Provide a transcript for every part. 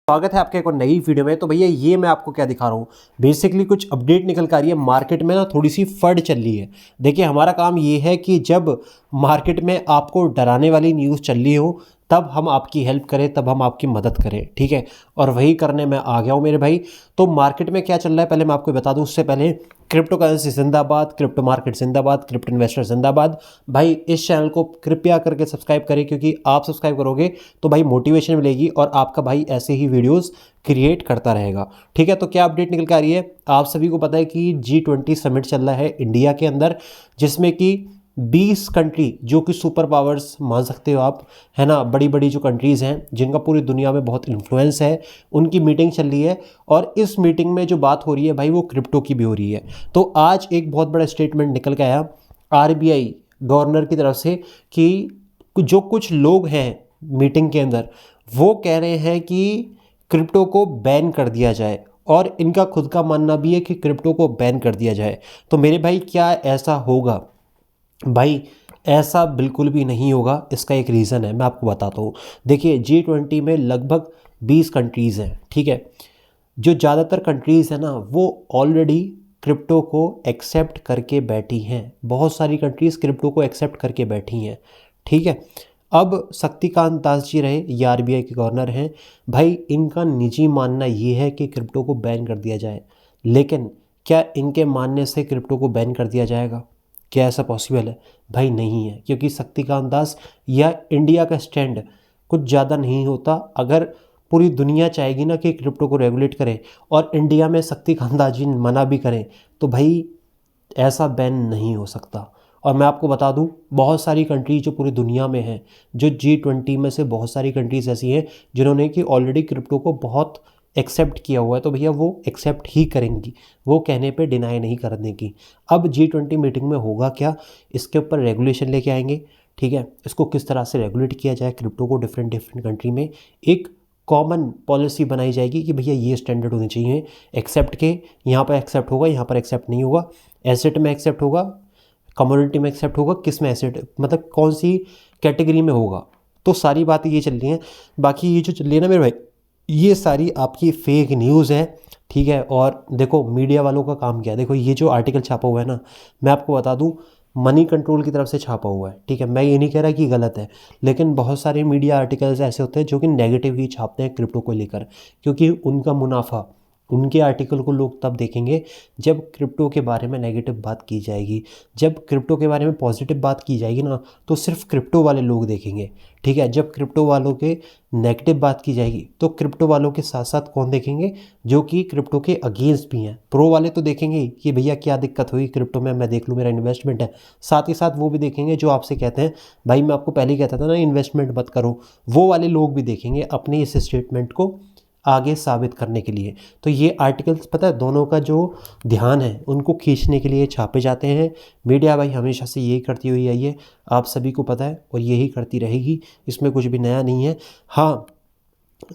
स्वागत है आपके एक और नई वीडियो में। तो भैया ये मैं आपको क्या दिखा रहा हूँ, बेसिकली कुछ अपडेट निकल कर आ रही है। मार्केट में ना थोड़ी सी फट चल रही है। देखिए हमारा काम ये है कि जब मार्केट में आपको डराने वाली न्यूज़ चल रही हो तब हम आपकी हेल्प करें, तब हम आपकी मदद करें, ठीक है। और वही करने मैं आ गया हूँ मेरे भाई। तो मार्केट में क्या चल रहा है पहले मैं आपको बता दूँ। उससे पहले क्रिप्टो करेंसी जिंदाबाद, क्रिप्टो मार्केट जिंदाबाद, क्रिप्टो इन्वेस्टर जिंदाबाद। भाई इस चैनल को कृपया करके सब्सक्राइब करें, क्योंकि आप सब्सक्राइब करोगे तो भाई मोटिवेशन मिलेगी और आपका भाई ऐसे ही वीडियोस क्रिएट करता रहेगा, ठीक है। तो क्या अपडेट निकल के आ रही है, आप सभी को पता है कि G20 समिट चल रहा है इंडिया के अंदर, जिसमें कि 20 कंट्री जो कि सुपर पावर्स मान सकते हो आप, है ना, बड़ी बड़ी जो कंट्रीज़ हैं जिनका पूरी दुनिया में बहुत इन्फ्लुएंस है, उनकी मीटिंग चल रही है। और इस मीटिंग में जो बात हो रही है भाई वो क्रिप्टो की भी हो रही है। तो आज एक बहुत बड़ा स्टेटमेंट निकल के आया RBI गवर्नर की तरफ से कि जो कुछ लोग हैं मीटिंग के अंदर वो कह रहे हैं कि क्रिप्टो को बैन कर दिया जाए, और इनका खुद का मानना भी है कि क्रिप्टो को बैन कर दिया जाए। तो मेरे भाई क्या ऐसा होगा? भाई ऐसा बिल्कुल भी नहीं होगा। इसका एक रीज़न है, मैं आपको बताता हूँ। देखिए G20 में लगभग 20 कंट्रीज़ हैं, ठीक है। जो ज़्यादातर कंट्रीज़ हैं ना वो ऑलरेडी क्रिप्टो को एक्सेप्ट करके बैठी हैं। बहुत सारी कंट्रीज़ क्रिप्टो को एक्सेप्ट करके बैठी हैं, ठीक है। अब शक्तिकांत दास जी रहे, ये RBI के गवर्नर हैं। भाई इनका निजी मानना ये है कि क्रिप्टो को बैन कर दिया जाए, लेकिन क्या इनके मानने से क्रिप्टो को बैन कर दिया जाएगा? क्या ऐसा पॉसिबल है? भाई नहीं है, क्योंकि शक्तिकांत दास या इंडिया का स्टैंड कुछ ज़्यादा नहीं होता। अगर पूरी दुनिया चाहेगी ना कि क्रिप्टो को रेगुलेट करे और इंडिया में शक्तिकांत दास जी मना भी करें, तो भाई ऐसा बैन नहीं हो सकता। और मैं आपको बता दूं, बहुत सारी कंट्री जो पूरी दुनिया में हैं, जो G20 में से बहुत सारी कंट्रीज़ ऐसी हैं जिन्होंने कि ऑलरेडी क्रिप्टो को बहुत एक्सेप्ट किया हुआ है, तो भैया वो एक्सेप्ट ही करेंगी, वो कहने पे डिनाई नहीं करने की। अब G20 मीटिंग में होगा क्या, इसके ऊपर रेगुलेशन लेके आएंगे, ठीक है। इसको किस तरह से रेगुलेट किया जाए क्रिप्टो को डिफरेंट डिफरेंट कंट्री में, एक कॉमन पॉलिसी बनाई जाएगी कि भैया ये स्टैंडर्ड होने चाहिए एक्सेप्ट के। यहाँ पर एक्सेप्ट होगा, यहाँ पर एक्सेप्ट नहीं होगा, एसेट में एक्सेप्ट होगा, कम्युनिटी में एक्सेप्ट होगा, किस में एसेट, मतलब कौन सी कैटेगरी में होगा। तो सारी बातें ये चल रही हैं। बाकी ये जो चल रही है ना मेरे भाई, ये सारी आपकी फेक न्यूज़ है, ठीक है। और देखो मीडिया वालों का काम क्या है, देखो ये जो आर्टिकल छापा हुआ है ना, मैं आपको बता दूं मनी कंट्रोल की तरफ से छापा हुआ है, ठीक है। मैं ये नहीं कह रहा कि गलत है, लेकिन बहुत सारे मीडिया आर्टिकल्स ऐसे होते हैं जो कि नेगेटिव ही छापते हैं क्रिप्टो को लेकर, क्योंकि उनका मुनाफा, उनके आर्टिकल को लोग तब देखेंगे जब क्रिप्टो के बारे में नेगेटिव बात की जाएगी। जब क्रिप्टो के बारे में पॉजिटिव बात की जाएगी ना, तो सिर्फ क्रिप्टो वाले लोग देखेंगे, ठीक है। जब क्रिप्टो वालों के नेगेटिव बात की जाएगी तो क्रिप्टो वालों के साथ साथ कौन देखेंगे, जो कि क्रिप्टो के अगेंस्ट भी हैं। प्रो वाले तो देखेंगे ही कि भैया क्या दिक्कत हुई क्रिप्टो में, मैं देख लूँ, मेरा इन्वेस्टमेंट है। साथ ही साथ वो भी देखेंगे जो आपसे कहते हैं भाई, मैं आपको पहले ही कहता था ना इन्वेस्टमेंट मत करो, वो वाले लोग भी देखेंगे अपने इस स्टेटमेंट को आगे साबित करने के लिए। तो ये आर्टिकल्स पता है दोनों का जो ध्यान है उनको खींचने के लिए छापे जाते हैं। मीडिया भाई हमेशा से यही करती हुई आई है, आप सभी को पता है, और यही करती रहेगी, इसमें कुछ भी नया नहीं है। हाँ,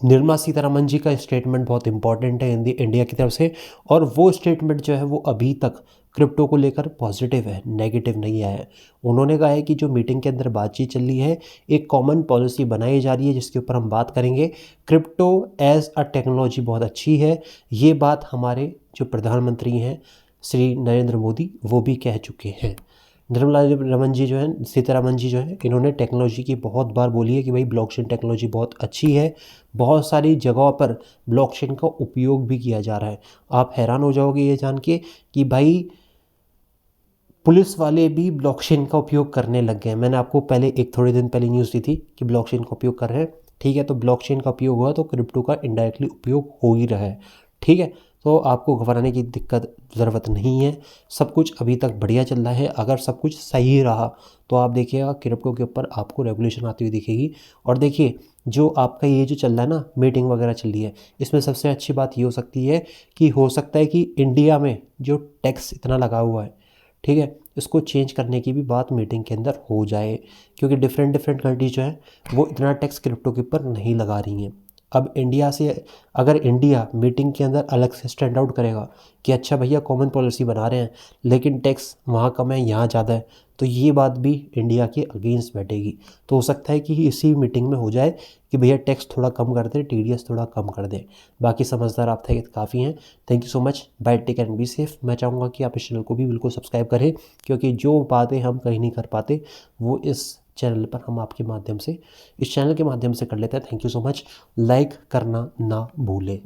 निर्मला सीतारमन जी का स्टेटमेंट बहुत इंपॉर्टेंट है इंडिया की तरफ से, और वो स्टेटमेंट जो है वो अभी तक क्रिप्टो को लेकर पॉजिटिव है, नेगेटिव नहीं आया है। उन्होंने कहा है कि जो मीटिंग के अंदर बातचीत चल रही है, एक कॉमन पॉलिसी बनाई जा रही है जिसके ऊपर हम बात करेंगे। क्रिप्टो एज अ टेक्नोलॉजी बहुत अच्छी है, ये बात हमारे जो प्रधानमंत्री हैं श्री नरेंद्र मोदी वो भी कह चुके हैं। निर्मला रमन जी जो है, सीतारमन जी जो है, इन्होंने टेक्नोलॉजी की बहुत बार बोली है कि भाई ब्लॉकचेन टेक्नोलॉजी बहुत अच्छी है, बहुत सारी जगहों पर ब्लॉकचेन का उपयोग भी किया जा रहा है। आप हैरान हो जाओगे ये जान के कि भाई पुलिस वाले भी ब्लॉकचेन का उपयोग करने लग गए हैं। मैंने आपको पहले एक थोड़े दिन पहले न्यूज़ दी थी कि ब्लॉकचेन का उपयोग कर रहे हैं, ठीक है। तो ब्लॉकचेन का उपयोग हुआ तो क्रिप्टो का इनडायरेक्टली उपयोग हो ही रहा है, ठीक है। तो आपको घबराने की दिक्कत ज़रूरत नहीं है, सब कुछ अभी तक बढ़िया चल रहा है। अगर सब कुछ सही रहा तो आप देखिएगा क्रिप्टो के ऊपर आपको रेगुलेशन आती हुई दिखेगी। और देखिए जो आपका ये जो चल रहा है ना, मीटिंग वगैरह चल रही है, इसमें सबसे अच्छी बात ये हो सकती है कि हो सकता है कि इंडिया में जो टैक्स इतना लगा हुआ है, ठीक है, इसको चेंज करने की भी बात मीटिंग के अंदर हो जाए, क्योंकि डिफरेंट डिफरेंट कंट्रीज जो है वो इतना टैक्स क्रिप्टो के ऊपर नहीं लगा रही हैं। अब इंडिया से अगर इंडिया मीटिंग के अंदर अलग से स्टैंड आउट करेगा कि अच्छा भैया कॉमन पॉलिसी बना रहे हैं लेकिन टैक्स वहाँ कम है यहाँ ज़्यादा है, तो ये बात भी इंडिया के अगेंस्ट बैठेगी। तो हो सकता है कि इसी मीटिंग में हो जाए कि भैया टैक्स थोड़ा कम कर दें, TDS थोड़ा कम कर दें। बाकी समझदार आप थे काफ़ी हैं। Thank you so much, bye, take and be safe. मैं चाहूँगा कि आप इस चैनल को भी बिल्कुल सब्सक्राइब करें, क्योंकि जो बातें हम कहीं नहीं कर पाते वो इस चैनल पर हम आपके माध्यम से, इस चैनल के माध्यम से कर लेते हैं। Thank you so much, like करना ना भूलें।